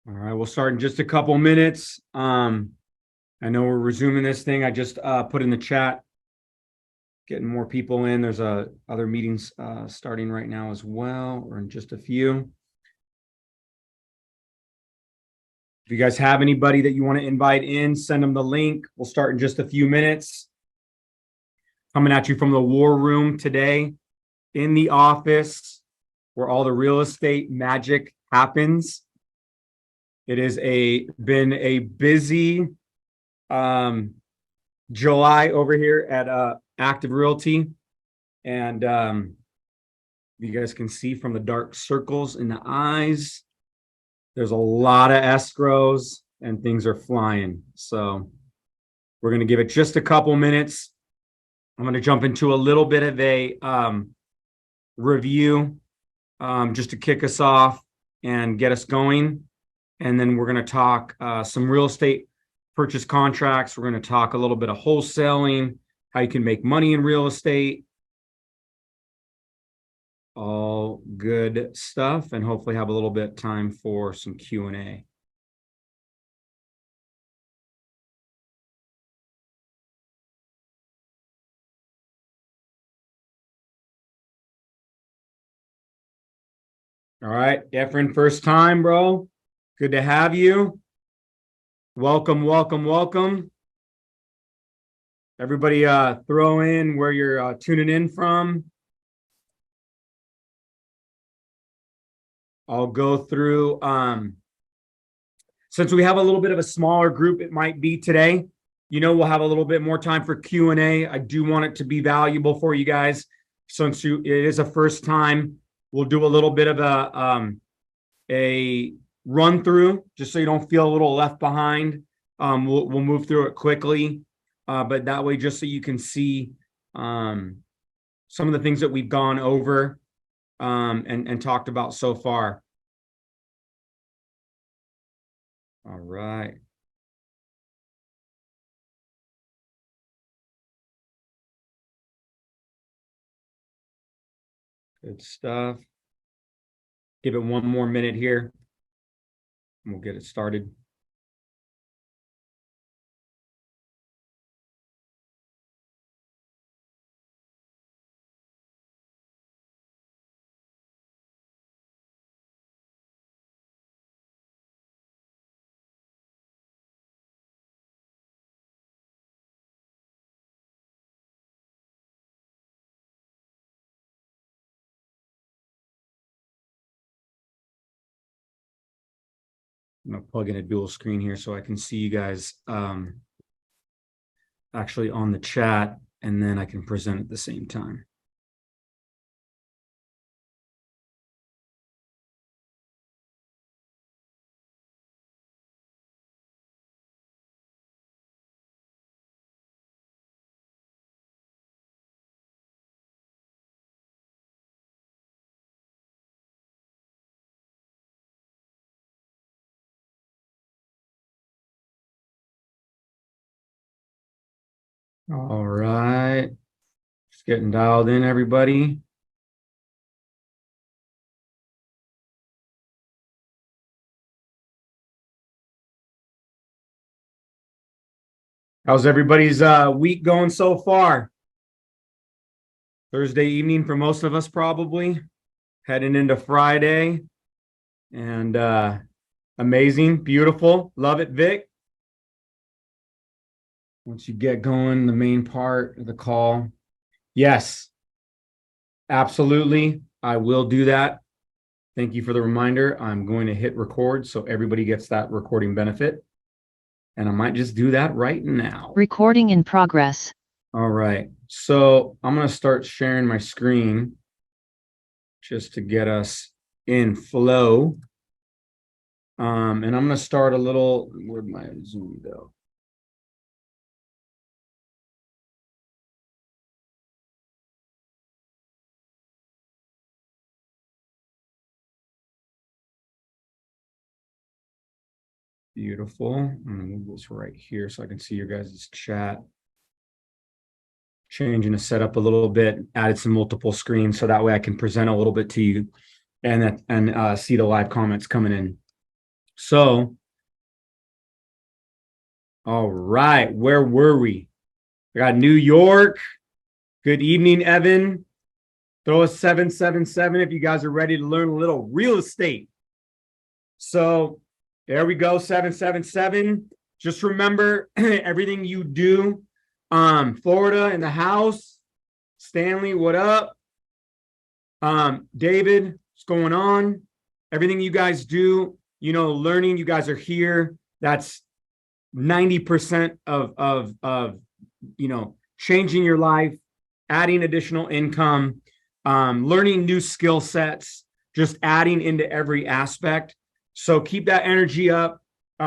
All right, we'll start in just a couple minutes. I know we're resuming this thing. I just put in the chat, getting more people in. There's other meetings starting right now as well, or in just a few. If you guys have anybody that you want to invite in, send them the link. We'll start in just a few minutes. Coming at you from the war room today, in the office, where all the real estate magic happens. It has been a busy July over here at Active Realty. And you guys can see from the dark circles in the eyes, there's a lot of escrows and things are flying. So we're going to give it just a couple minutes. I'm going to jump into a little bit of a review just to kick us off and get us going. And then we're going to talk some real estate purchase contracts. We're going to talk a little bit of wholesaling, how you can make money in real estate. All good stuff, and hopefully have a little bit of time for some Q&A. All right, Efren, first time, bro. Good to have you. Welcome, welcome, welcome. Everybody throw in where you're tuning in from. I'll go through, since we have a little bit of a smaller group, it might be today, we'll have a little bit more time for Q&A. I do want it to be valuable for you guys. Since it is a first time, we'll do a little bit of a run through, just so you don't feel a little left behind. We'll move through it quickly, but that way, just so you can see some of the things that we've gone over and talked about so far. All right. Good stuff. Give it one more minute here, and we'll get it started. I'm going to plug in a dual screen here so I can see you guys actually on the chat, and then I can present at the same time. All right. Just getting dialed in, everybody. How's everybody's week going so far? Thursday evening for most of us, probably. Heading into Friday. And amazing, beautiful. Love it, Vic. Once you get going, the main part of the call. Yes, absolutely. I will do that. Thank you for the reminder. I'm going to hit record so everybody gets that recording benefit. And I might just do that right now. Recording in progress. All right. So I'm going to start sharing my screen just to get us in flow. And I'm going to start a little, where'd my Zoom go? Beautiful. I'm going to move this right here so I can see your guys' chat. Changing the setup a little bit, added some multiple screens so that way I can present a little bit to you and see the live comments coming in. So, all right, where were we? I got New York. Good evening, Evan. Throw a 777 if you guys are ready to learn a little real estate. So there we go, 777. Just remember everything you do. Florida in the house. Stanley, what up? David, what's going on? Everything you guys do, learning, you guys are here. That's 90% of changing your life, adding additional income, learning new skill sets, just adding into every aspect. So keep that energy up.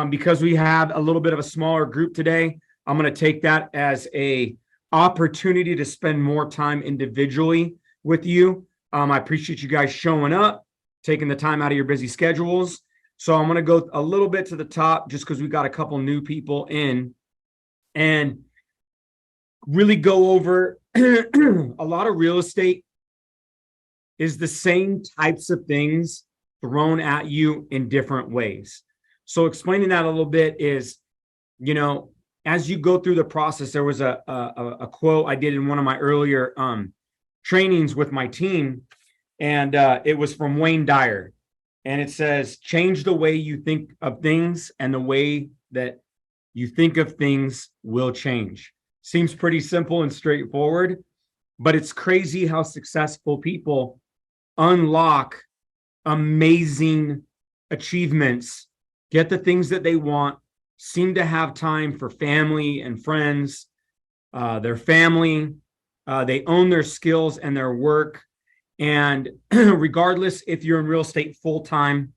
Because we have a little bit of a smaller group today, I'm going to take that as a opportunity to spend more time individually with you. I appreciate you guys showing up, taking the time out of your busy schedules. So I'm going to go a little bit to the top just because we got a couple new people in and really go over a lot of real estate is the same types of things thrown at you in different ways. So explaining that a little bit is, as you go through the process, there was a quote I did in one of my earlier trainings with my team, and it was from Wayne Dyer. And it says, change the way you think of things, and the way that you think of things will change. Seems pretty simple and straightforward, but it's crazy how successful people unlock amazing achievements, get the things that they want, seem to have time for family and friends, their family. They own their skills and their work. And regardless if you're in real estate full-time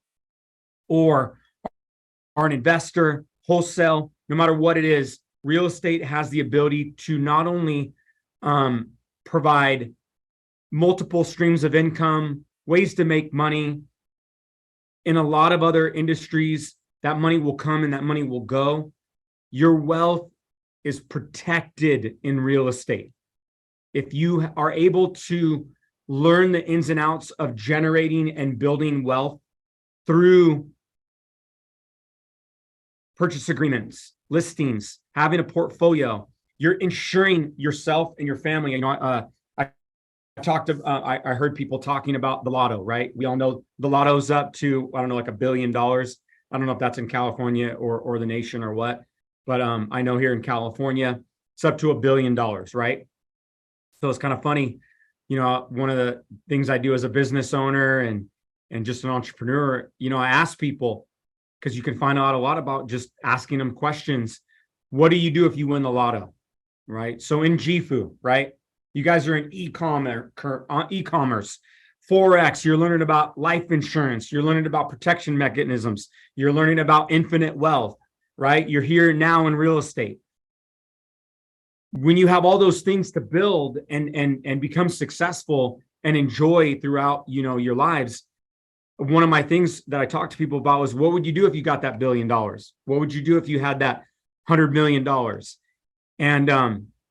or are an investor, wholesale, no matter what it is, real estate has the ability to not only provide multiple streams of income, ways to make money. In a lot of other industries, that money will come and that money will go. Your wealth is protected in real estate. If you are able to learn the ins and outs of generating and building wealth through purchase agreements, listings, having a portfolio, you're insuring yourself and your family. I heard people talking about the lotto, right? We all know the lotto's up to, I don't know, like $1 billion. I don't know if that's in California or the nation or what, but I know here in California, it's up to $1 billion, right? So it's kind of funny. One of the things I do as a business owner and just an entrepreneur, I ask people, because you can find out a lot about just asking them questions. What do you do if you win the lotto, right? So in JIFU, right? You guys are in e-commerce, Forex, you're learning about life insurance, you're learning about protection mechanisms, you're learning about infinite wealth, right? You're here now in real estate. When you have all those things to build and become successful and enjoy throughout, your lives, one of my things that I talk to people about was, what would you do if you got that $1 billion? What would you do if you had that $100 million? And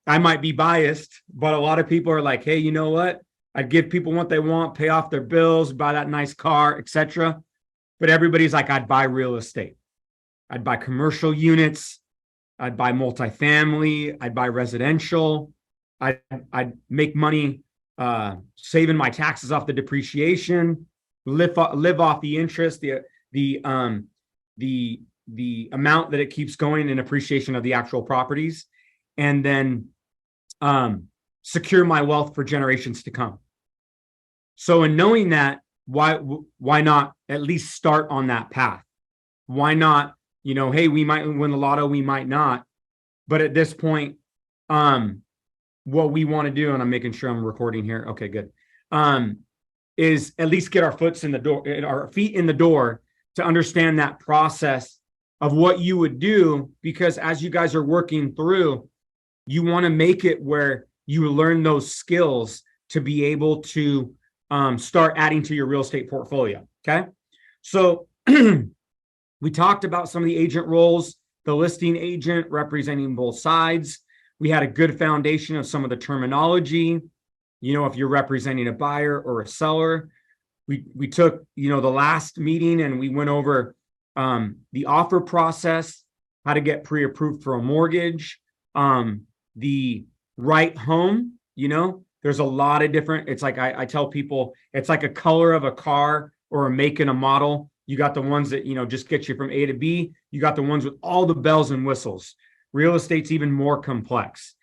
I might be biased, but a lot of people are like, hey, you know what? I'd give people what they want, pay off their bills, buy that nice car, etc. But everybody's like, I'd buy real estate. I'd buy commercial units. I'd buy multifamily. I'd buy residential. I'd make money saving my taxes off the depreciation, live off the interest, the amount that it keeps going in appreciation of the actual properties, and then secure my wealth for generations to come. So in knowing that, why not at least start on that path? Why not, hey, we might win the lotto, we might not. But at this point, what we want to do, and I'm making sure I'm recording here. Okay, good. Is at least get our feet in the door to understand that process of what you would do, because as you guys are working through, you want to make it where you learn those skills to be able to start adding to your real estate portfolio. Okay. So we talked about some of the agent roles, the listing agent representing both sides. We had a good foundation of some of the terminology. If you're representing a buyer or a seller, we took, the last meeting and we went over the offer process, how to get pre-approved for a mortgage, the right home. There's a lot of different, it's like I tell people, it's like a color of a car or a make and a model. You got the ones that, just get you from A to B. You got the ones with all the bells and whistles. Real estate's even more complex.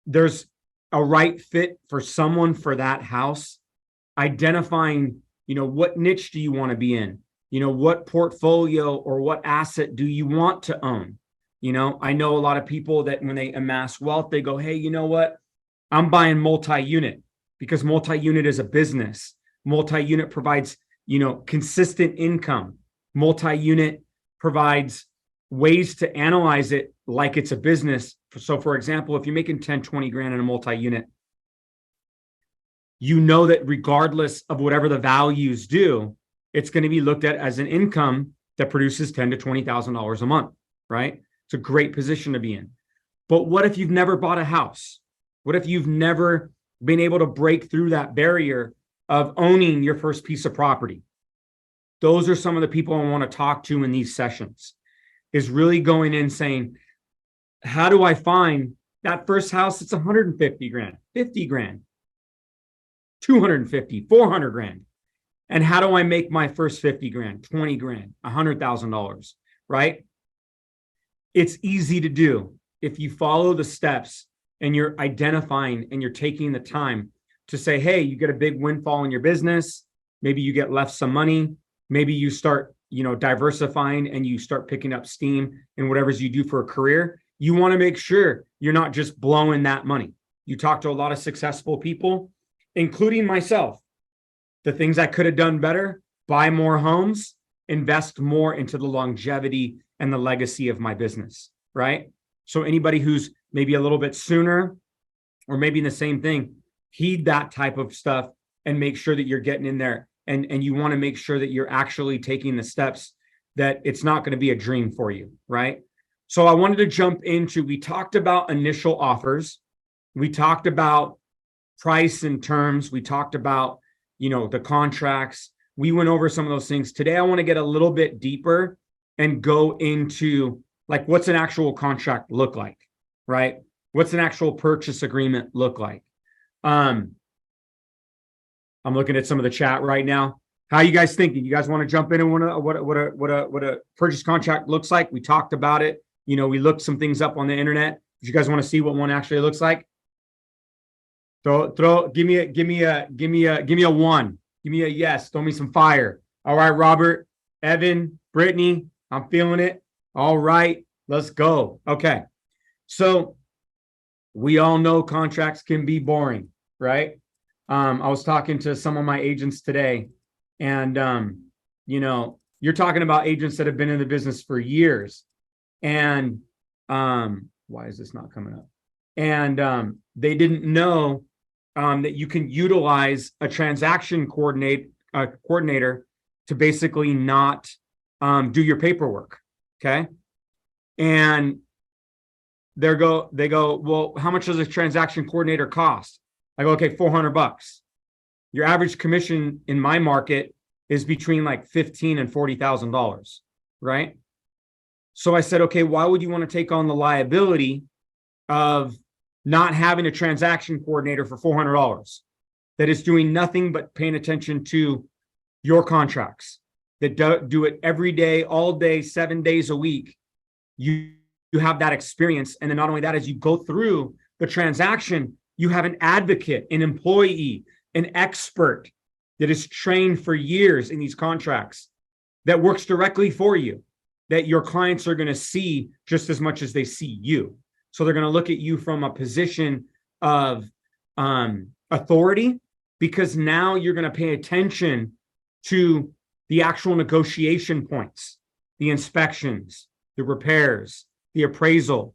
There's a right fit for someone for that house. Identifying, what niche do you want to be in? What portfolio or what asset do you want to own? I know a lot of people that when they amass wealth, they go, hey, you know what? I'm buying multi-unit because multi-unit is a business. Multi-unit provides, consistent income. Multi-unit provides ways to analyze it like it's a business. So for example, if you're making 10, 20 grand in a multi-unit, that regardless of whatever the values do, it's going to be looked at as an income that produces $10,000 to $20,000 a month, right? It's a great position to be in. But what if you've never bought a house? What if you've never been able to break through that barrier of owning your first piece of property? Those are some of the people I want to talk to in these sessions, is really going in saying, how do I find that first house that's 150 grand, 50 grand, 250, 400 grand? And how do I make my first 50 grand, 20 grand, $100,000, right? It's easy to do if you follow the steps and you're identifying and you're taking the time to say, hey, you get a big windfall in your business. Maybe you get left some money. Maybe you start, diversifying and you start picking up steam in whatever's you do for a career. You want to make sure you're not just blowing that money. You talk to a lot of successful people, including myself. The things I could have done better: buy more homes, invest more into the longevity and the legacy of my business, right? So anybody who's maybe a little bit sooner or maybe in the same thing, heed that type of stuff and make sure that you're getting in there. And you want to make sure that you're actually taking the steps, that it's not going to be a dream for you, right? So I wanted to jump into, we talked about initial offers. We talked about price and terms. We talked about, the contracts. We went over some of those things. Today, I want to get a little bit deeper and go into, like, what's an actual contract look like, right? What's an actual purchase agreement look like? I'm looking at some of the chat right now. How are you guys thinking? You guys want to jump in and what a purchase contract looks like? We talked about it. We looked some things up on the internet. If you guys want to see what one actually looks like, give me a one. Give me a yes. Throw me some fire. All right, Robert, Evan, Brittany, I'm feeling it. All right, let's go. Okay. So we all know contracts can be boring, right? I was talking to some of my agents today, and, you're talking about agents that have been in the business for years. And why is this not coming up? And they didn't know that you can utilize a transaction coordinator to basically not do your paperwork. Okay. And they go, well, how much does a transaction coordinator cost? I go, okay, $400. Your average commission in my market is between like $15,000 and $40,000, right? So I said, okay, why would you want to take on the liability of not having a transaction coordinator for $400 that is doing nothing but paying attention to your contracts, that do it every day, all day, 7 days a week? You have that experience. And then not only that, as you go through the transaction, you have an advocate, an employee, an expert that is trained for years in these contracts that works directly for you, that your clients are going to see just as much as they see you. So they're going to look at you from a position of authority, because now you're going to pay attention to the actual negotiation points, the inspections, the repairs, the appraisal.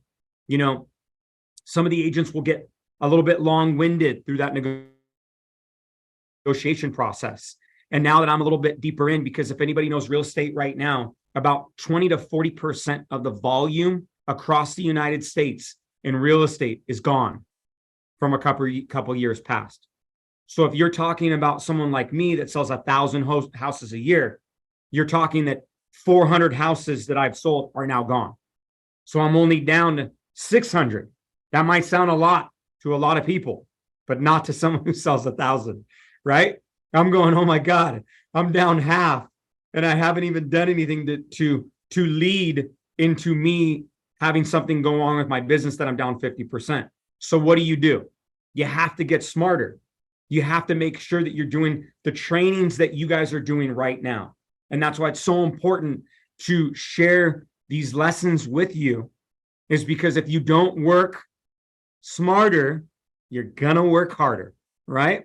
Some of the agents will get a little bit long-winded through that negotiation process. And now that I'm a little bit deeper in, because if anybody knows real estate right now, about 20 to 40% of the volume across the United States in real estate is gone from a couple years past. So if you're talking about someone like me that sells 1,000 houses a year, you're talking that 400 houses that I've sold are now gone. So I'm only down to 600. That might sound a lot to a lot of people, but not to someone who sells 1,000, right? I'm going, oh my God, I'm down half, and I haven't even done anything to lead into me having something go on with my business that I'm down 50%. So what do? You have to get smarter. You have to make sure that you're doing the trainings that you guys are doing right now. And that's why it's so important to share these lessons with you, is because if you don't work smarter, you're gonna work harder, right?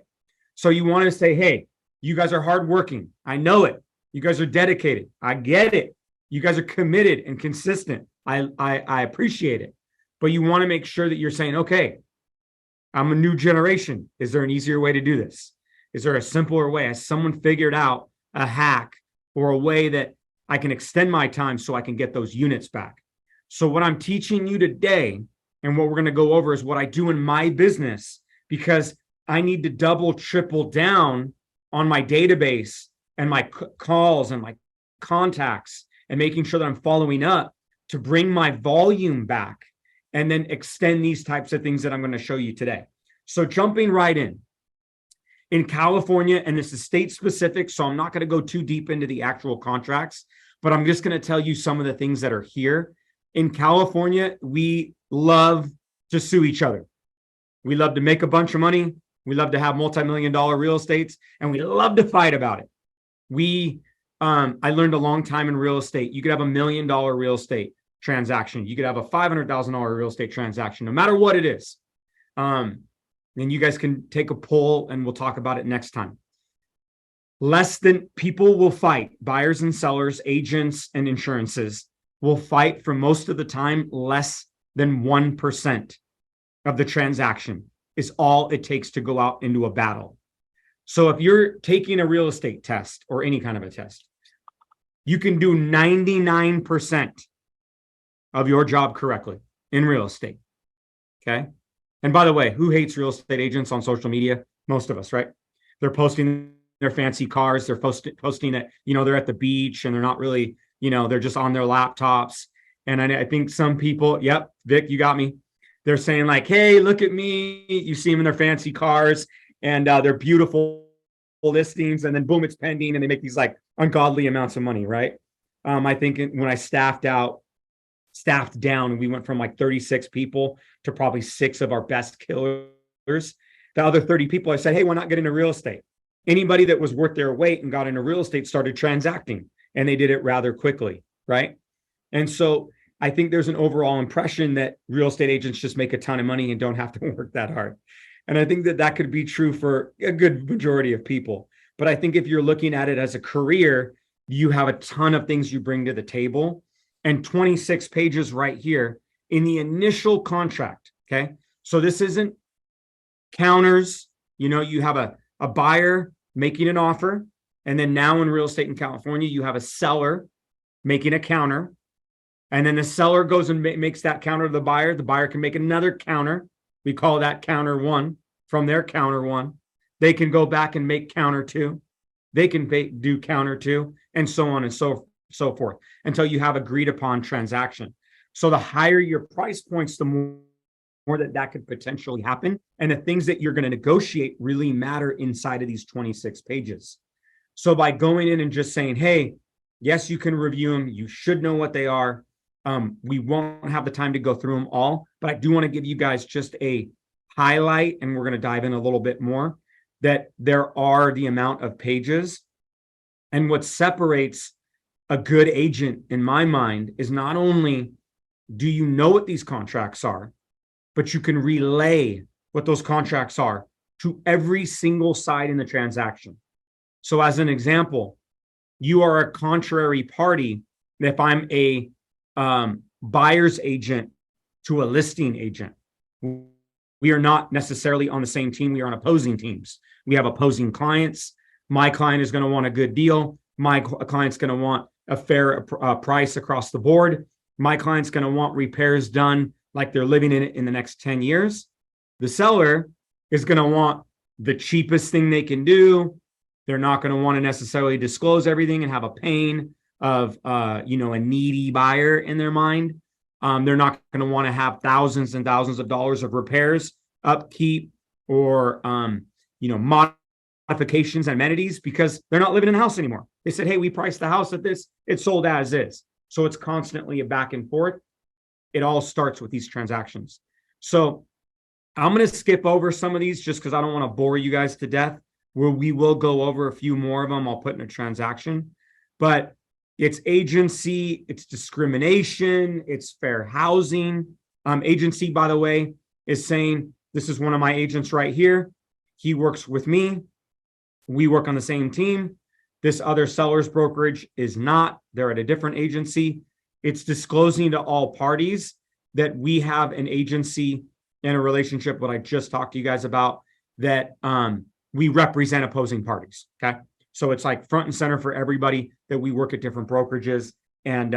So you want to say, hey, you guys are hardworking. I know it. You guys are dedicated. I get it. You guys are committed and consistent. I appreciate it. But you want to make sure that you're saying, okay, I'm a new generation. Is there an easier way to do this? Is there a simpler way? Has someone figured out a hack or a way that I can extend my time so I can get those units back? So what I'm teaching you today and what we're going to go over is what I do in my business, because I need to double, triple down on my database and my calls and my contacts and making sure that I'm following up to bring my volume back and then extend these types of things that I'm going to show you today. So jumping right in California, and this is state specific, so I'm not going to go too deep into the actual contracts, but I'm just going to tell you some of the things that are here. In California, we love to sue each other. We love to make a bunch of money. We love to have multi-million-dollar real estates, and we love to fight about it. I learned a long time in real estate. You could have $1 million real estate transaction. You could have a $500,000 real estate transaction, no matter what it is. And you guys can take a poll and we'll talk about it next time. People will fight, buyers and sellers, agents and insurances will fight for most of the time. Less than 1% of the transaction is all it takes to go out into a battle. So if you're taking a real estate test or any kind of a test, you can do 99% of your job correctly in real estate. Okay. And by the way, who hates real estate agents on social media? Most of us, right? They're posting their fancy cars. They're posting that, they're at the beach and they're not really, they're just on their laptops. And I think some people, yep, Vic, you got me. They're saying like, hey, look at me. You see them in their fancy cars and they're beautiful listings. And then boom, it's pending. And they make these like ungodly amounts of money, right? I think when I staffed down, we went from like 36 people to probably 6 of our best killers. The other 30 people, I said, hey, why not get into real estate? Anybody that was worth their weight and got into real estate started transacting, and they did it rather quickly, right? And so I think there's an overall impression that real estate agents just make a ton of money and don't have to work that hard. And I think that could be true for a good majority of people. But I think if you're looking at it as a career, you have a ton of things you bring to the table. And 26 pages right here in the initial contract, okay? So this isn't counters. You have a buyer making an offer, and then now in real estate in California, you have a seller making a counter, and then the seller goes and makes that counter to the buyer. The buyer can make another counter. We call that counter 1 from their counter 1. They can go back and make counter 2. They can do counter 2, and so on and so forth, until you have agreed upon transaction. So the higher your price points, the more that could potentially happen. And the things that you're going to negotiate really matter inside of these 26 pages. So by going in and just saying, hey, yes, you can review them. You should know what they are. We won't have the time to go through them all, but I do want to give you guys just a highlight, and we're going to dive in a little bit more, that there are the amount of pages. And what separates a good agent, in my mind, is not only do you know what these contracts are, but you can relay what those contracts are to every single side in the transaction. So as an example, you are a contrary party. If I'm a buyer's agent to a listing agent, we are not necessarily on the same team. We are on opposing teams. We have opposing clients. My client is going to want a good deal. My client's going to want a fair price across the board. My client's going to want repairs done like they're living in it in the next 10 years. The seller is going to want the cheapest thing they can do. They're not going to want to necessarily disclose everything and have a pain of a needy buyer in their mind. They're not going to want to have thousands and thousands of dollars of repairs, upkeep, or modifications and amenities, because they're not living in the house anymore. They said, hey, we priced the house at this, it's sold as is. So it's constantly a back and forth. It all starts with these transactions. So I'm going to skip over some of these just because I don't want to bore you guys to death. Where we will go over a few more of them, I'll put in a transaction. But it's agency, it's discrimination, it's fair housing. Agency, by the way, is saying, this is one of my agents right here. He works with me. We work on the same team. This other seller's brokerage is not. They're at a different agency. It's disclosing to all parties that we have an agency and a relationship, what I just talked to you guys about, that we represent opposing parties. Okay. So it's like front and center for everybody that we work at different brokerages and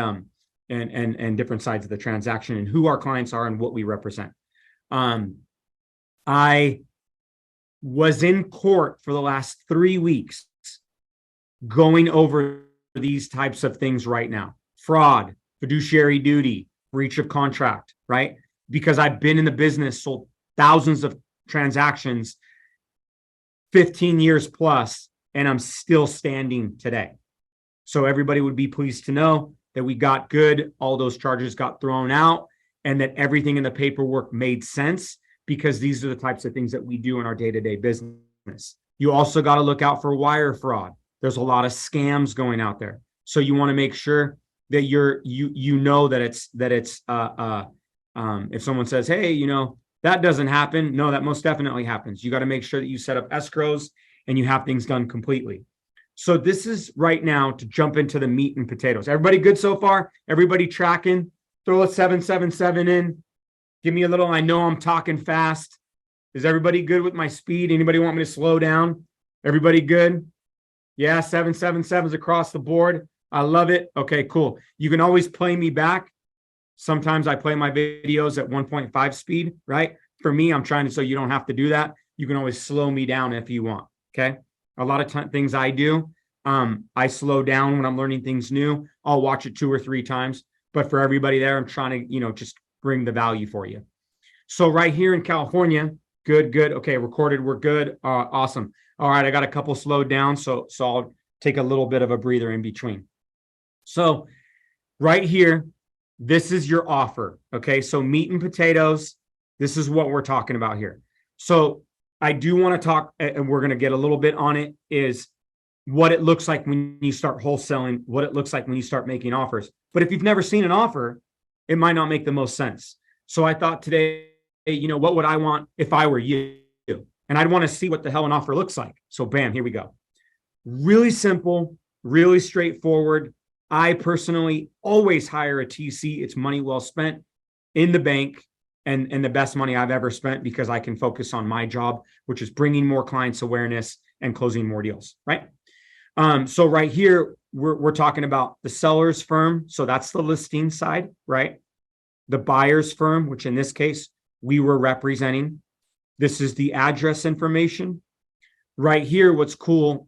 different sides of the transaction and who our clients are and what we represent. I was in court for the last 3 weeks going over these types of things right now. Fraud, fiduciary duty, breach of contract, right? Because I've been in the business, sold thousands of transactions, 15 years plus, and I'm still standing today. So everybody would be pleased to know that we got good, all those charges got thrown out, and that everything in the paperwork made sense, because these are the types of things that we do in our day-to-day business. You also got to look out for wire fraud. There's a lot of scams going out there. So you want to make sure that you know that it's if someone says, hey, that doesn't happen. No, that most definitely happens. You got to make sure that you set up escrows and you have things done completely. So this is right now to jump into the meat and potatoes. Everybody good so far? Everybody tracking? Throw a 777 in. Give me a little, I know I'm talking fast. Is everybody good with my speed? Anybody want me to slow down? Everybody good? Yeah, 777s across the board. I love it. Okay, cool. You can always play me back. Sometimes I play my videos at 1.5 speed, right? For me, I'm trying to, so you don't have to do that. You can always slow me down if you want, okay? A lot of things I do, I slow down when I'm learning things new. I'll watch it 2 or 3 times. But for everybody there, I'm trying to, just bring the value for you. So right here in California, good. Okay, recorded, we're good. Awesome. All right, I got a couple slowed down, so I'll take a little bit of a breather in between. So right here, this is your offer. Okay, so meat and potatoes, this is what we're talking about here. So I do want to talk, and we're going to get a little bit on it, is what it looks like when you start wholesaling, what it looks like when you start making offers. But if you've never seen an offer, it might not make the most sense. So I thought today, what would I want if I were you? And I'd want to see what the hell an offer looks like. So bam, here we go. Really simple, really straightforward. I personally always hire a TC. It's money well spent in the bank, and the best money I've ever spent, because I can focus on my job, which is bringing more clients awareness and closing more deals, right? So right here, we're talking about the seller's firm. So that's the listing side, right? The buyer's firm, which in this case, we were representing. This is the address information. Right here, what's cool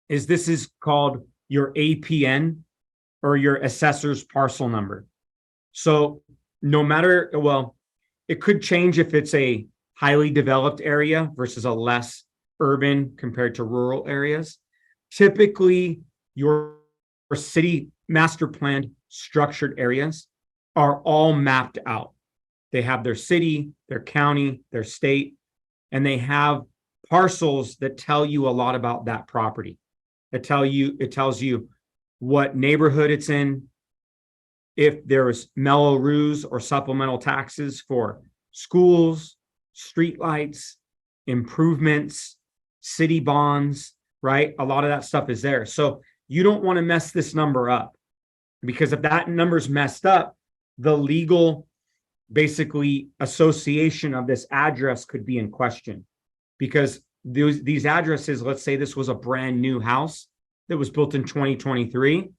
is this is called your APN, or your assessor's parcel number. So no matter, well, it could change if it's a highly developed area versus a less urban compared to rural areas. Typically, your city master planned structured areas are all mapped out. They have their city, their county, their state, and they have parcels that tell you a lot about that property. It tells you what neighborhood it's in, if there's mellow rules or supplemental taxes for schools, streetlights, improvements, city bonds, right? A lot of that stuff is there. So you don't want to mess this number up, because if that number's messed up, the legal basically association of this address could be in question, because these addresses, let's say this was a brand new house that was built in 2023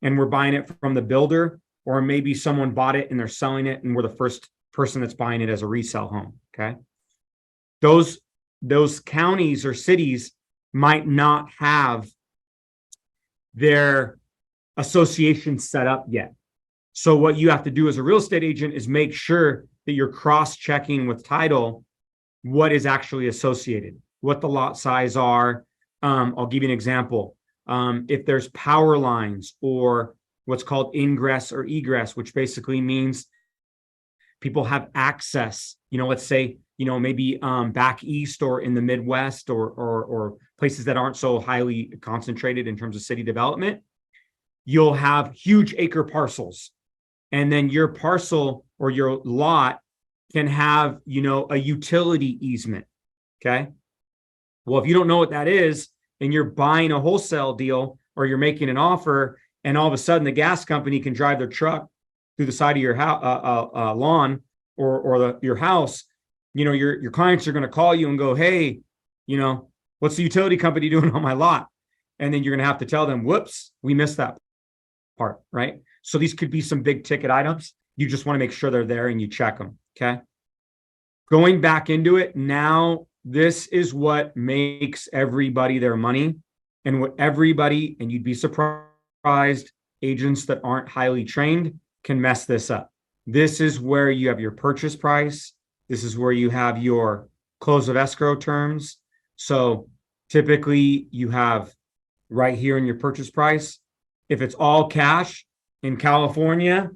and we're buying it from the builder, or maybe someone bought it and they're selling it and we're the first person that's buying it as a resale home. Okay. Those counties or cities might not have their association set up yet. So what you have to do as a real estate agent is make sure that you're cross-checking with title what is actually associated, what the lot size are. I'll give you an example. If there's power lines or what's called ingress or egress, which basically means people have access, let's say, maybe back east or in the Midwest or places that aren't so highly concentrated in terms of city development, you'll have huge acre parcels. And then your parcel or your lot can have, a utility easement. Okay. Well, if you don't know what that is and you're buying a wholesale deal or you're making an offer and all of a sudden the gas company can drive their truck through the side of your lawn or your house, your clients are going to call you and go, hey, what's the utility company doing on my lot? And then you're going to have to tell them, whoops, we missed that part, right? So these could be some big ticket items. You just want to make sure they're there and you check them, okay? Going back into it now, this is what makes everybody their money and what everybody, and you'd be surprised, agents that aren't highly trained can mess this up. This is where you have your purchase price. This is where you have your close of escrow terms. So typically you have right here in your purchase price, if it's all cash in California,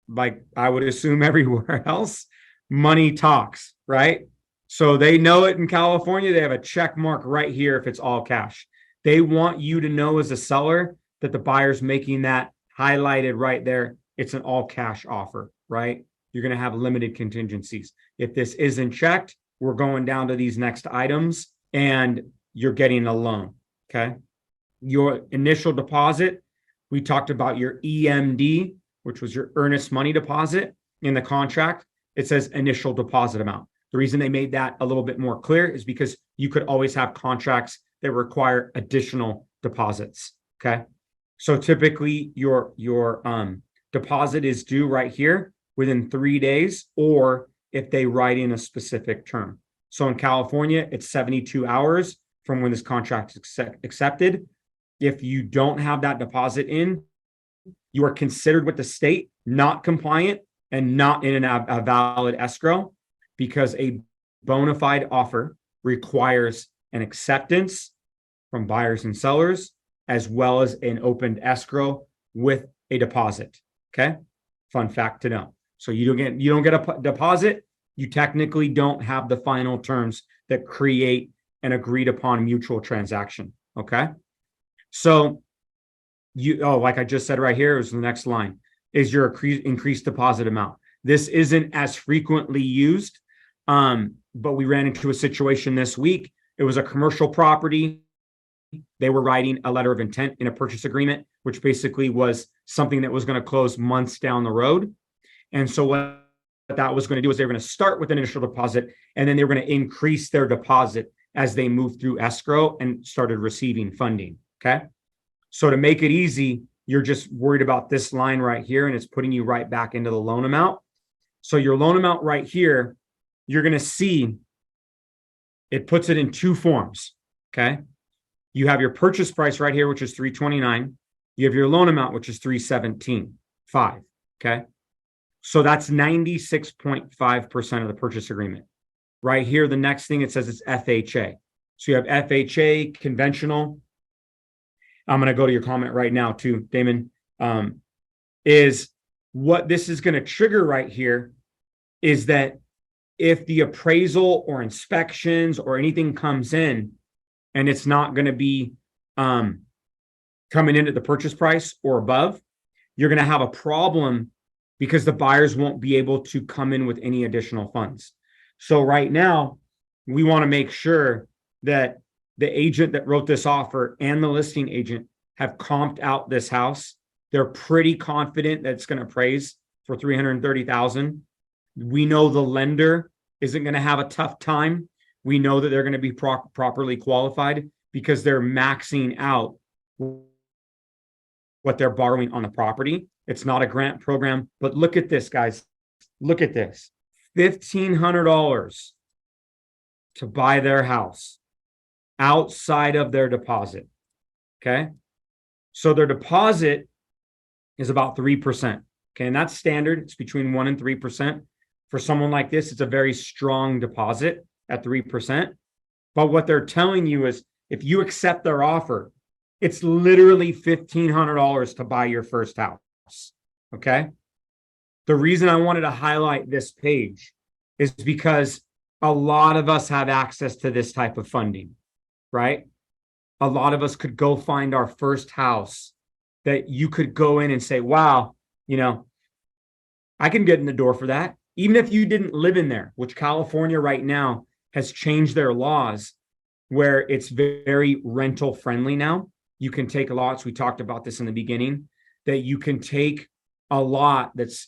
like I would assume everywhere else, money talks, right? So they know it in California. They have a check mark right here if it's all cash. They want you to know as a seller that the buyer's making that highlighted right there. It's an all cash offer, right? You're going to have limited contingencies. If this isn't checked, we're going down to these next items and you're getting a loan, okay? Your initial deposit, we talked about your EMD, which was your earnest money deposit in the contract. It says initial deposit amount. The reason they made that a little bit more clear is because you could always have contracts that require additional deposits, okay? So typically your deposit is due right here within 3 days, or if they write in a specific term. So in California, it's 72 hours from when this contract is accepted. If you don't have that deposit in, you are considered with the state not compliant and not in a valid escrow, because a bona fide offer requires an acceptance from buyers and sellers, as well as an opened escrow with a deposit. Okay. Fun fact to know. So you don't get a deposit. You technically don't have the final terms that create an agreed upon mutual transaction. Okay. So like I just said right here, is the next line is your increased deposit amount. This isn't as frequently used, but we ran into a situation this week. It was a commercial property. They were writing a letter of intent in a purchase agreement, which basically was something that was going to close months down the road. And so what that was going to do is they were going to start with an initial deposit, and then they were going to increase their deposit as they moved through escrow and started receiving funding. Okay. So to make it easy, you're just worried about this line right here, and it's putting you right back into the loan amount. So your loan amount right here, you're going to see it puts it in two forms. Okay. You have your purchase price right here, which is $329. You have your loan amount, which is $317.5. Okay. So that's 96.5% of the purchase agreement. Right here, the next thing it says it's FHA. So you have FHA, conventional. I'm going to go to your comment right now too, Damon. Is what this is going to trigger right here is that if the appraisal or inspections or anything comes in and it's not going to be coming in at the purchase price or above, you're going to have a problem because the buyers won't be able to come in with any additional funds. So right now, we want to make sure that the agent that wrote this offer and the listing agent have comped out this house. They're pretty confident that it's going to appraise for $330,000. We know the lender isn't going to have a tough time. We know that they're going to be properly qualified because they're maxing out what they're borrowing on the property. It's not a grant program, but look at this, guys. Look at this. $1,500 to buy their house outside of their deposit. Okay. So their deposit is about 3%. Okay. And that's standard. It's between 1 and 3%. For someone like this, it's a very strong deposit at 3%. But what they're telling you is if you accept their offer, it's literally $1,500 to buy your first house. Okay. The reason I wanted to highlight this page is because a lot of us have access to this type of funding, right? A lot of us could go find our first house that you could go in and say, wow, I can get in the door for that. Even if you didn't live in there, which California right now has changed their laws where it's very rental friendly now. You can take lots. We talked about this in the beginning, that you can take a lot that's,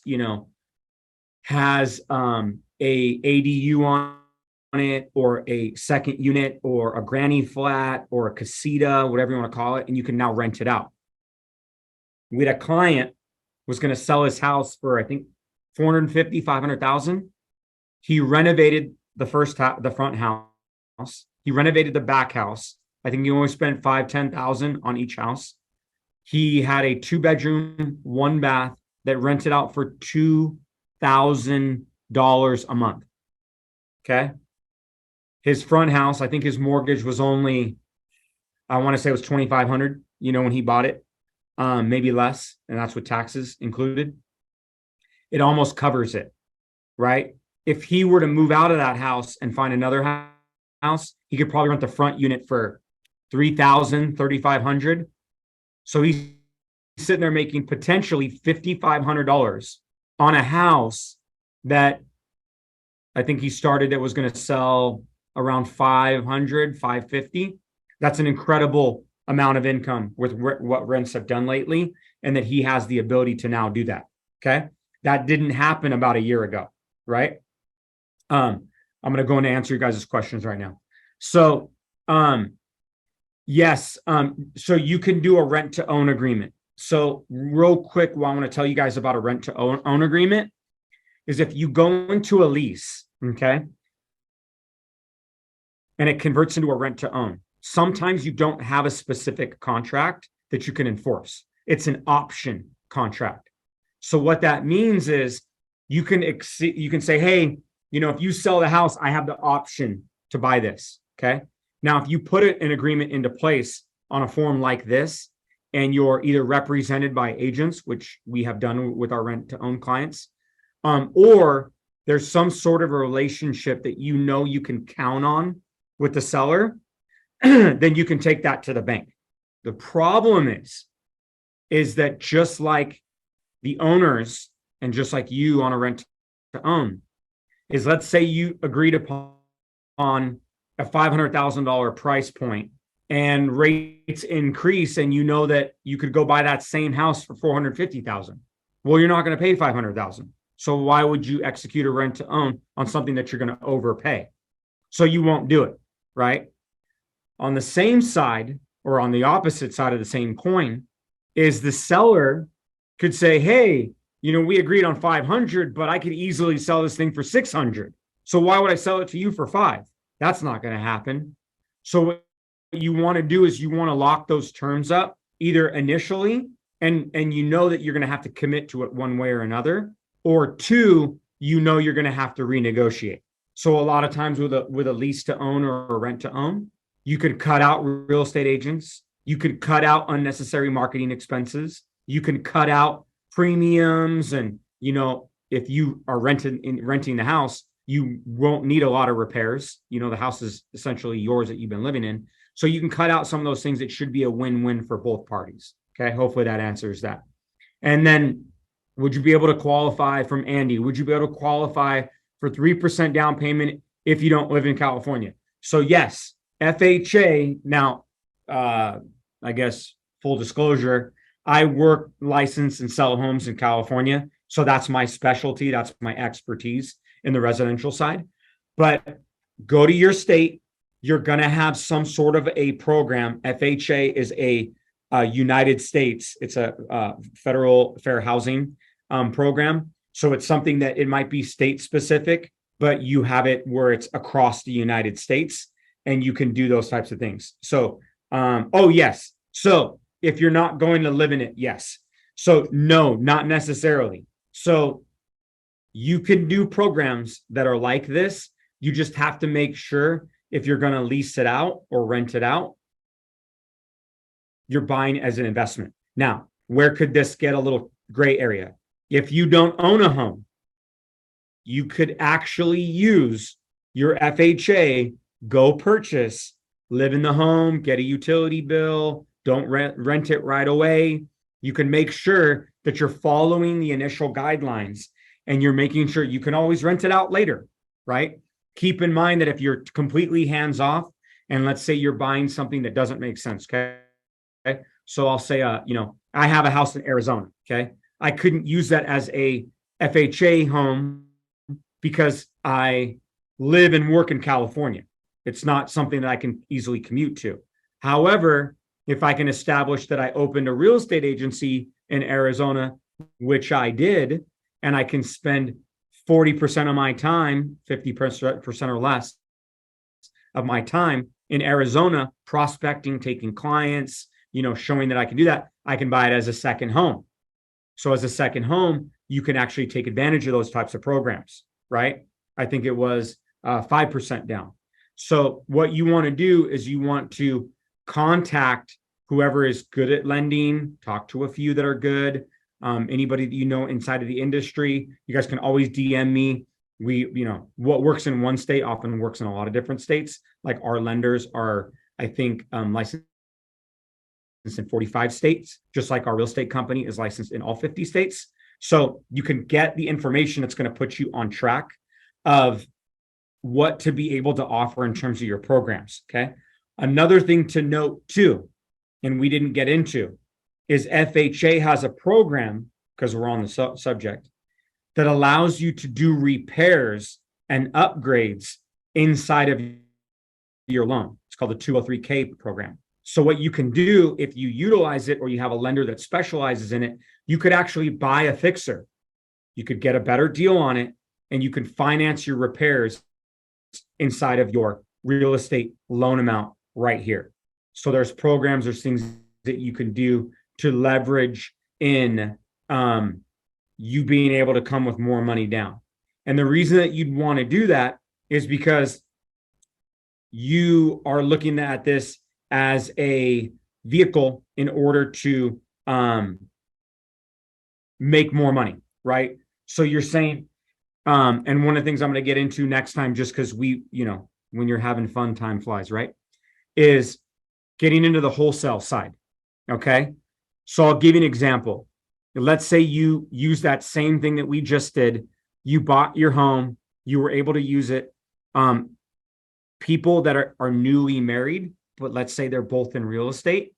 has a ADU on it, or a second unit, or a granny flat, or a casita, whatever you want to call it, and you can now rent it out. We had a client was going to sell his house for, I think, 450, 500,000. He renovated the front house. He renovated the back house. I think he only spent 5,000-10,000 on each house. He had a 2-bedroom, 1 bath that rented out for $2,000 a month. Okay. His front house, I think his mortgage was only, I want to say it was 2,500, when he bought it, maybe less. And that's with taxes included. It almost covers it, right? If he were to move out of that house and find another house, he could probably rent the front unit for $3,000, $3,500. So he's sitting there making potentially $5,500 on a house that I think he started that was going to sell around 500, 550. That's an incredible amount of income with what rents have done lately, and that he has the ability to now do that. Okay. That didn't happen about a year ago, right? I'm going to go in and answer you guys' questions right now. So, yes. So you can do a rent to own agreement. So real quick, what I want to tell you guys about a rent to own agreement is if you go into a lease, okay, and it converts into a rent to own, sometimes you don't have a specific contract that you can enforce. It's an option contract. So what that means is you can say, hey, if you sell the house, I have the option to buy this. Okay. Now, if you put an agreement into place on a form like this, and you're either represented by agents, which we have done with our rent to own clients, or there's some sort of a relationship that you can count on with the seller, then you can take that to the bank. The problem is that just like the owners and just like you on a rent to own, is let's say you agreed upon a $500,000 price point and rates increase, and that you could go buy that same house for $450,000. Well, you're not going to pay $500,000. So why would you execute a rent to own on something that you're going to overpay? So you won't do it, right? On the same side, or on the opposite side of the same coin, is the seller could say, hey, we agreed on 500, but I could easily sell this thing for 600. So why would I sell it to you for 5? That's not going to happen. So what you want to do is you want to lock those terms up either initially, and that you're going to have to commit to it one way or another, or 2, you're going to have to renegotiate. So a lot of times with a lease to own or a rent to own, you could cut out real estate agents. You could cut out unnecessary marketing expenses. You can cut out premiums. And, if you are renting the house, you won't need a lot of repairs. The house is essentially yours that you've been living in. So you can cut out some of those things that should be a win-win for both parties. Okay. Hopefully that answers that. And then would you be able to qualify from Andy? Would you be able to qualify for 3% down payment if you don't live in California? So yes, FHA. Now, I guess full disclosure, I work licensed and sell homes in California. So that's my specialty. That's my expertise in the residential side. But go to your state. You're going to have some sort of a program. FHA is a United States. It's a federal fair housing program. So it's something that it might be state specific, but you have it where it's across the United States, and you can do those types of things. So, yes. So if you're not going to live in it, yes. So no, not necessarily. So you can do programs that are like this. You just have to make sure if you're going to lease it out or rent it out, you're buying as an investment. Now, where could this get a little gray area? If you don't own a home, you could actually use your FHA, go purchase, live in the home, get a utility bill, don't rent it right away. You can make sure that you're following the initial guidelines and you're making sure you can always rent it out later, right? Keep in mind that if you're completely hands off, and let's say you're buying something that doesn't make sense, okay? So I'll say, I have a house in Arizona, okay? I couldn't use that as a FHA home because I live and work in California. It's not something that I can easily commute to. However, if I can establish that I opened a real estate agency in Arizona, which I did, and I can spend 40% of my time, 50% or less of my time in Arizona prospecting, taking clients, showing that I can do that, I can buy it as a second home. So as a second home, you can actually take advantage of those types of programs, right? I think it was 5% down. So what you want to do is you want to contact whoever is good at lending, talk to a few that are good, anybody that you know inside of the industry. You guys can always DM me. What works in one state often works in a lot of different states. Like our lenders are, I think, licensed in 45 states, just like our real estate company is licensed in all 50 states. So you can get the information that's going to put you on track of what to be able to offer in terms of your programs, okay? Another thing to note too, and we didn't get into, is FHA has a program, because we're on the subject, that allows you to do repairs and upgrades inside of your loan. It's called the 203K program. So what you can do if you utilize it or you have a lender that specializes in it, you could actually buy a fixer. You could get a better deal on it and you can finance your repairs inside of your real estate loan amount right here. So there's programs, there's things that you can do to leverage in you being able to come with more money down. And the reason that you'd want to do that is because you are looking at this as a vehicle in order to make more money, right? So you're saying, and one of the things I'm going to get into next time, just because when you're having fun, time flies, right? Is getting into the wholesale side. Okay. So I'll give you an example. Let's say you use that same thing that we just did. You bought your home, you were able to use it. People that are newly married, but let's say they're both in real estate,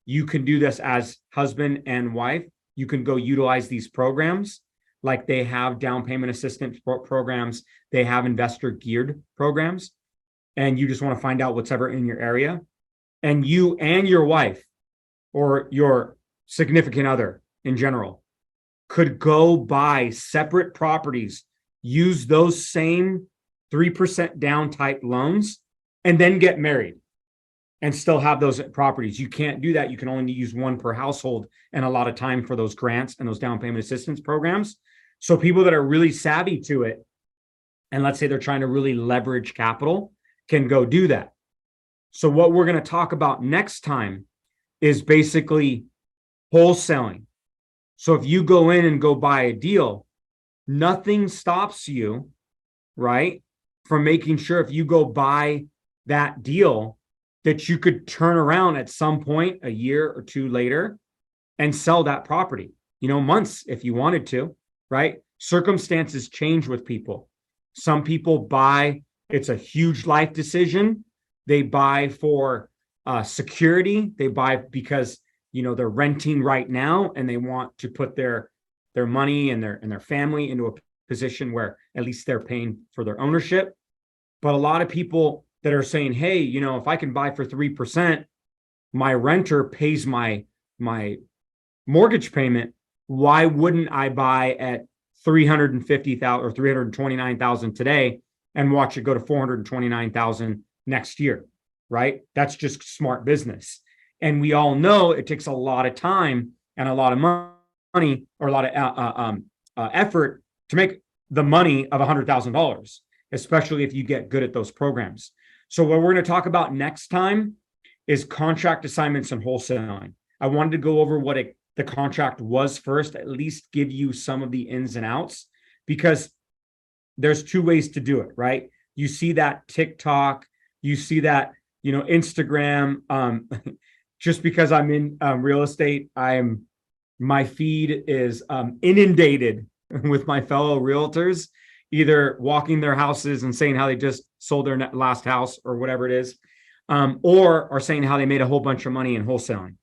you can do this as husband and wife. You can go utilize these programs. Like they have down payment assistance programs, they have investor geared programs, and you just want to find out what's ever in your area. And you and your wife or your significant other in general could go buy separate properties, use those same 3% down type loans, and then get married and still have those properties. You can't do that. You can only use one per household and a lot of time for those grants and those down payment assistance programs. So people that are really savvy to it, and let's say they're trying to really leverage capital, can go do that. So what we're going to talk about next time is basically wholesaling. So if you go in and go buy a deal, nothing stops you, right, from making sure if you go buy that deal that you could turn around at some point a year or two later and sell that property, months if you wanted to, right? Circumstances change with people. Some people buy, it's a huge life decision. They buy for security. They buy because, they're renting right now and they want to put their money and their family into a position where at least they're paying for their ownership. But a lot of people that are saying, hey, if I can buy for 3%, my renter pays my mortgage payment. Why wouldn't I buy at $350,000 or $329,000 today and watch it go to $429,000 next year, right? That's just smart business. And we all know it takes a lot of time and a lot of money or a lot of effort to make the money of $100,000, especially if you get good at those programs. So what we're going to talk about next time is contract assignments and wholesaling. I wanted to go over what the contract was first, at least give you some of the ins and outs, because there's two ways to do it, right? You see that TikTok, you see that, Instagram. Just because I'm in real estate, my feed is inundated with my fellow realtors, either walking their houses and saying how they just sold their last house or whatever it is, or are saying how they made a whole bunch of money in wholesaling.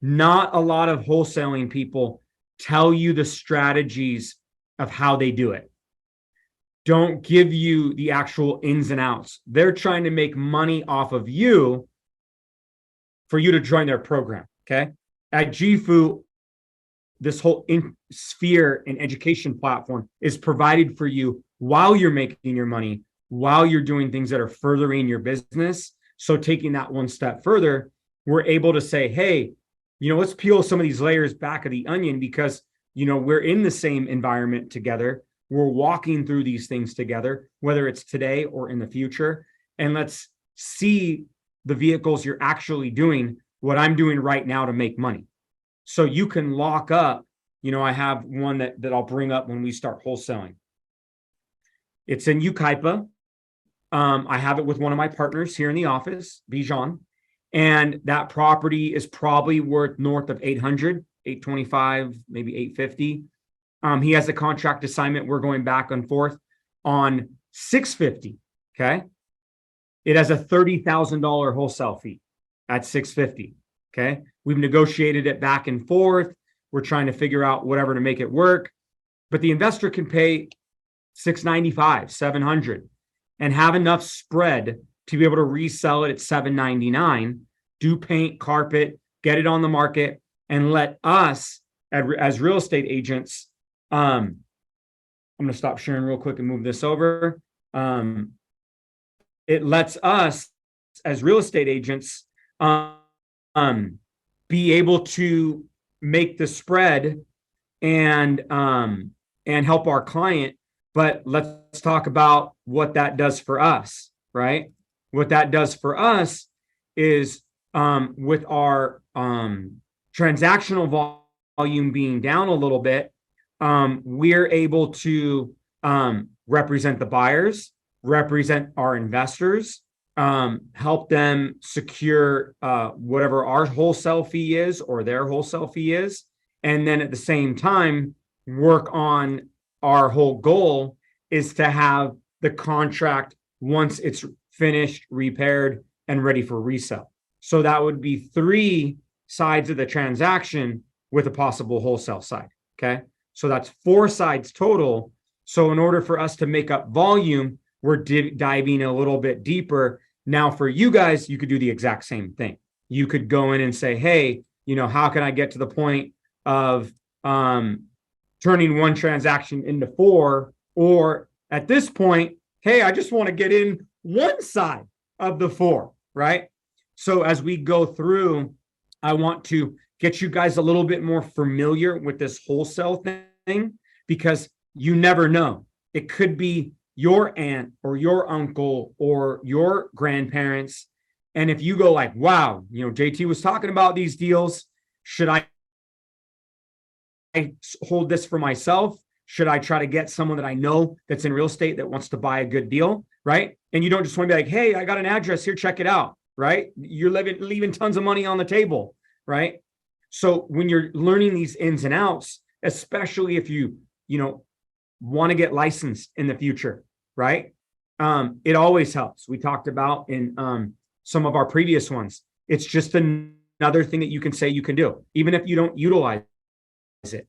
Not a lot of wholesaling people tell you the strategies of how they do it. Don't give you the actual ins and outs. They're trying to make money off of you for you to join their program, okay? At JIFU, this whole sphere and education platform is provided for you while you're making your money, while you're doing things that are furthering your business. So taking that one step further, we're able to say, hey, let's peel some of these layers back of the onion, because, we're in the same environment together. We're walking through these things together, whether it's today or in the future. And let's see the vehicles you're actually doing, what I'm doing right now to make money. So you can lock up, I have one that I'll bring up when we start wholesaling. It's in Ukaipa. I have it with one of my partners here in the office, Bijan. And that property is probably worth north of 800, 825, maybe 850. He has a contract assignment. We're going back and forth on 650. Okay. It has a $30,000 wholesale fee at 650. Okay. We've negotiated it back and forth. We're trying to figure out whatever to make it work, but the investor can pay 695, 700 and have enough spread to be able to resell it at 799, do paint, carpet, get it on the market, and let us as real estate agents. I'm going to stop sharing real quick and move this over. It lets us as real estate agents be able to make the spread and help our client. But let's talk about what that does for us, right? What that does for us is with our transactional volume being down a little bit, we're able to represent the buyers, represent our investors, help them secure whatever our wholesale fee is or their wholesale fee is. And then at the same time, work on our whole goal is to have the contract once it's finished, repaired, and ready for resale. So that would be 3 sides of the transaction with a possible wholesale side. Okay. So that's 4 sides total. So in order for us to make up volume, we're diving a little bit deeper. Now for you guys, you could do the exact same thing. You could go in and say, hey, how can I get to the point of turning one transaction into 4? Or at this point, hey, I just want to get in one side of the 4, right? So as we go through, I want to get you guys a little bit more familiar with this wholesale thing, because you never know. It could be your aunt or your uncle or your grandparents. And if you go like, wow, JT was talking about these deals. Should I hold this for myself? Should I try to get someone that I know that's in real estate that wants to buy a good deal, right? And you don't just want to be like, hey, I got an address here, check it out, right? You're leaving tons of money on the table, right? So when you're learning these ins and outs, especially if you want to get licensed in the future, right? It always helps. We talked about in some of our previous ones. It's just another thing that you can say you can do, even if you don't utilize it.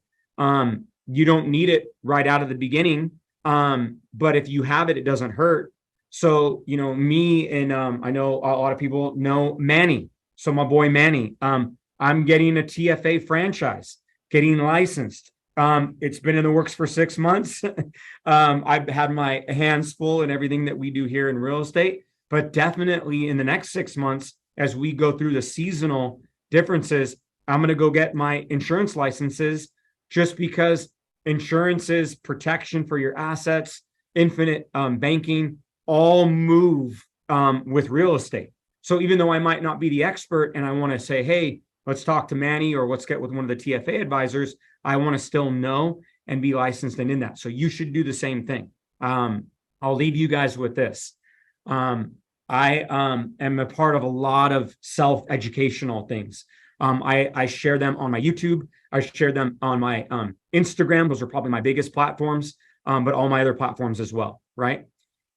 You don't need it right out of the beginning. But if you have it, it doesn't hurt. So, me and I know a lot of people know Manny. So my boy Manny, I'm getting a TFA franchise, getting licensed. It's been in the works for 6 months. I've had my hands full in everything that we do here in real estate, but definitely in the next 6 months, as we go through the seasonal differences, I'm going to go get my insurance licenses just because insurances, protection for your assets, infinite banking, all move with real estate. So even though I might not be the expert and I want to say, hey, let's talk to Manny or let's get with one of the TFA advisors, I want to still know and be licensed and in that. So you should do the same thing. I'll leave you guys with this. I am a part of a lot of self-educational things. I share them on my YouTube. I share them on my Instagram. Those are probably my biggest platforms, but all my other platforms as well, right?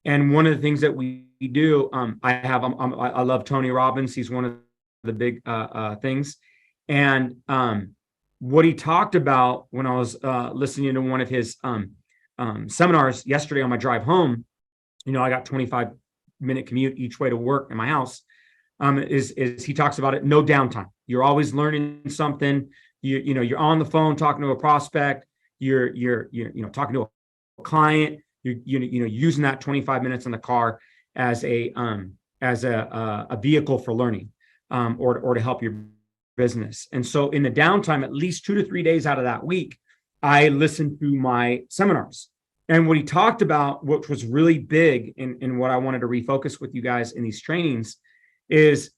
And one of the things that we do, I love Tony Robbins. He's one of the big things. And what he talked about when I was listening to one of his seminars yesterday on my drive home, I got 25-minute commute each way to work in my house, is he talks about it, no downtime. You're always learning something. You're on the phone talking to a prospect. You're talking to a client. You're using that 25 minutes in the car as a vehicle for learning, or to help your business. And so in the downtime, at least 2 to 3 days out of that week, I listened to my seminars. And what he talked about, which was really big in what I wanted to refocus with you guys in these trainings, is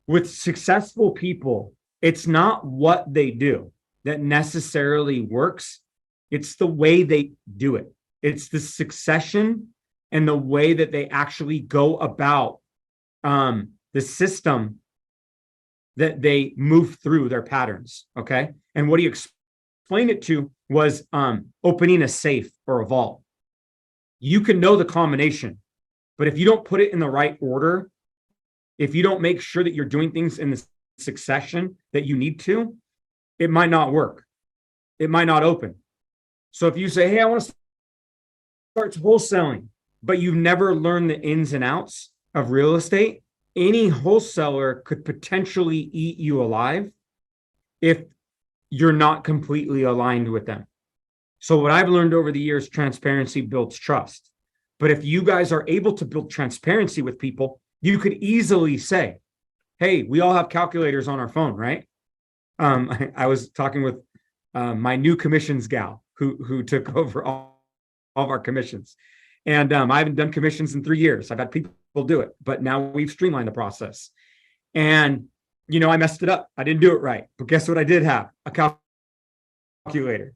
with successful people, it's not what they do that necessarily works. It's the way they do it. It's the succession and the way that they actually go about the system that they move through their patterns. Okay. And what he explained it to was opening a safe or a vault. You can know the combination, but if you don't put it in the right order, if you don't make sure that you're doing things in the succession that you need to, it might not work. It might not open. So if you say, hey, I want to start wholesaling, but you've never learned the ins and outs of real estate, any wholesaler could potentially eat you alive if you're not completely aligned with them. So what I've learned over the years, transparency builds trust. But if you guys are able to build transparency with people, you could easily say, hey, we all have calculators on our phone, right? I was talking with my new commissions gal who took over all of our commissions. And I haven't done commissions in 3 years. I've had people do it, but now we've streamlined the process. And, I messed it up. I didn't do it right. But guess what I did have? A calculator.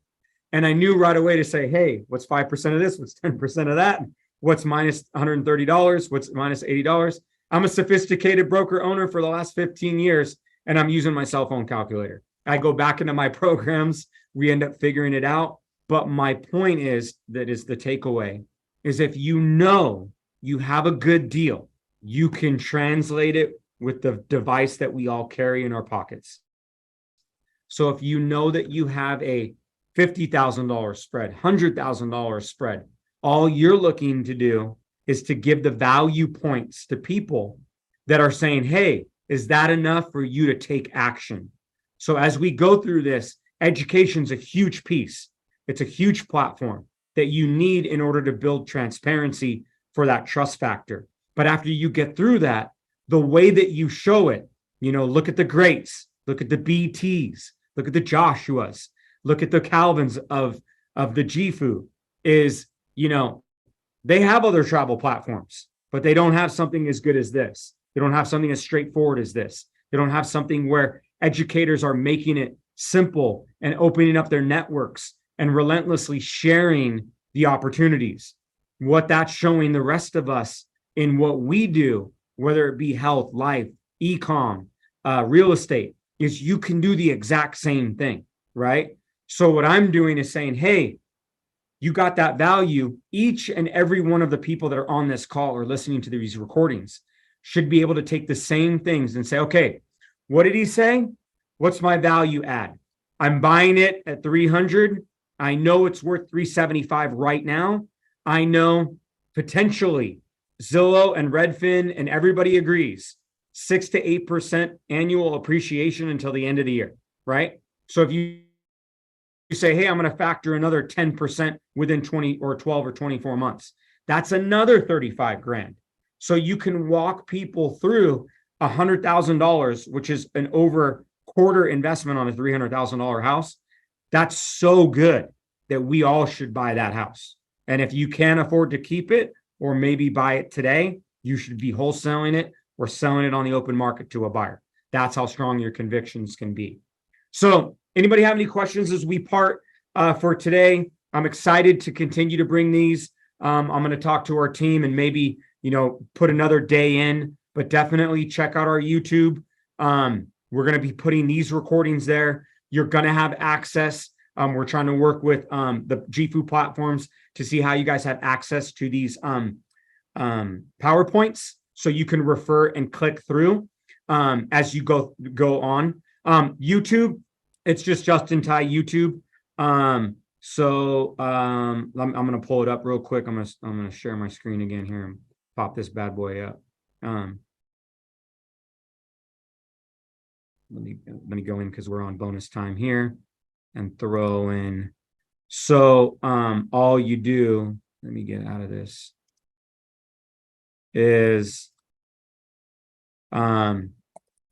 And I knew right away to say, hey, what's 5% of this? What's 10% of that? What's minus $130? What's minus $80? I'm a sophisticated broker owner for the last 15 years, and I'm using my cell phone calculator. I go back into my programs. We end up figuring it out. But my point is, that is the takeaway, is if you have a good deal, you can translate it with the device that we all carry in our pockets. So if you know that you have a $50,000 spread, $100,000 spread, all you're looking to do is to give the value points to people that are saying, hey, is that enough for you to take action? So as we go through this, education's a huge piece. It's a huge platform that you need in order to build transparency for that trust factor. But after you get through that, the way that you show it, look at the greats, look at the BTs, look at the Joshuas, look at the Calvins of the JIFU, is, they have other travel platforms, but they don't have something as good as this. They don't have something as straightforward as this. They don't have something where educators are making it simple and opening up their networks and relentlessly sharing the opportunities. What that's showing the rest of us in what we do, whether it be health, life, e-com, real estate, is you can do the exact same thing, right? So what I'm doing is saying, hey, you got that value. Each and every one of the people that are on this call or listening to these recordings should be able to take the same things and say, okay, what did he say? What's my value add? I'm buying it at 300. I know it's worth 375 right now. I know potentially Zillow and Redfin and everybody agrees 6 to 8% annual appreciation until the end of the year, right? So if you say, hey, I'm going to factor another 10% within 20 or 12 or 24 months, that's another 35 grand. So you can walk people through $100,000, which is an over quarter investment on a $300,000 house, That's so good that we all should buy that house. And if you can't afford to keep it or maybe buy it today, you should be wholesaling it or selling it on the open market to a buyer. That's how strong your convictions can be. So anybody have any questions as we part for today? I'm excited to continue to bring these. I'm going to talk to our team and maybe, put another day in, but definitely check out our YouTube. We're going to be putting these recordings there. You're going to have access. We're trying to work with the JIFU platforms to see how you guys have access to these PowerPoints, so you can refer and click through as you go on. YouTube, it's just Justin Ty YouTube. So I'm going to pull it up real quick. I'm going to share my screen again here and pop this bad boy up. Let me go in because we're on bonus time here and throw in. So all you do, let me get out of this, is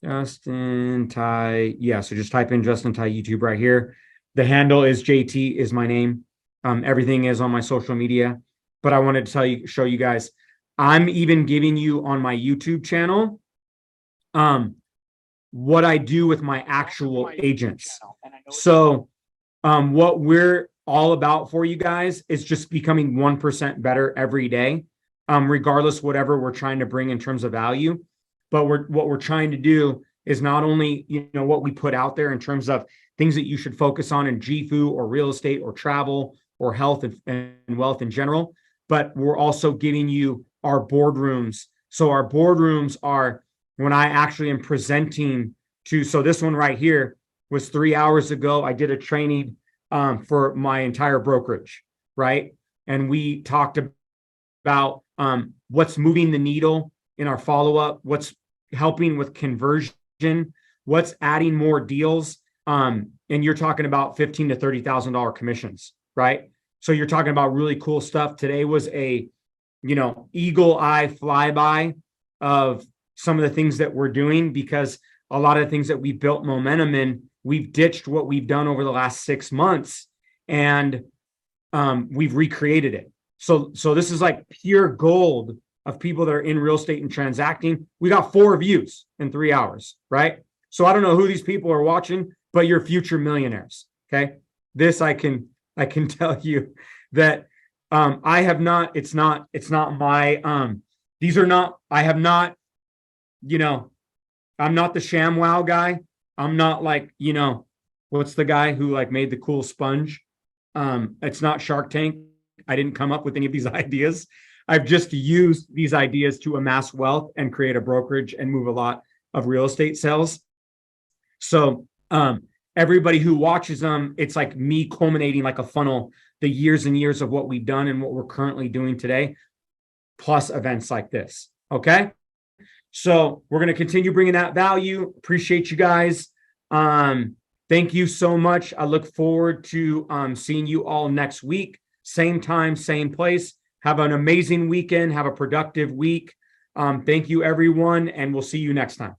Justin Ty. Yeah, so just type in Justin Ty YouTube right here. The handle is JT is my name. Everything is on my social media, but I wanted to show you guys, I'm even giving you on my YouTube channel what I do with my actual agents. So what we're all about for you guys is just becoming 1% better every day, regardless whatever we're trying to bring in terms of value. But what we're trying to do is not only what we put out there in terms of things that you should focus on in JIFU or real estate or travel or health and wealth in general, but we're also giving you our boardrooms. So our boardrooms are when I actually am presenting to, so this one right here was 3 hours ago. I did a training for my entire brokerage, right? And we talked about what's moving the needle in our follow-up, what's helping with conversion, what's adding more deals. And you're talking about $15,000 to $30,000 commissions, right? So you're talking about really cool stuff. Today was a, eagle eye flyby of some of the things that we're doing, because a lot of the things that we built momentum in, we've ditched what we've done over the last 6 months and we've recreated it. So this is like pure gold of people that are in real estate and transacting. We got 4 views in 3 hours, right? So I don't know who these people are watching, but you're future millionaires. Okay. This I can tell you that I have not, it's not my, these are not, I have not, I'm not the ShamWow guy. I'm not like, what's the guy who like made the cool sponge? It's not Shark Tank. I didn't come up with any of these ideas. I've just used these ideas to amass wealth and create a brokerage and move a lot of real estate sales. So everybody who watches them, it's like me culminating like a funnel, the years and years of what we've done and what we're currently doing today, plus events like this. Okay. So we're going to continue bringing that value. Appreciate you guys. Thank you so much. I look forward to seeing you all next week. Same time, same place. Have an amazing weekend. Have a productive week. Thank you, everyone, and we'll see you next time.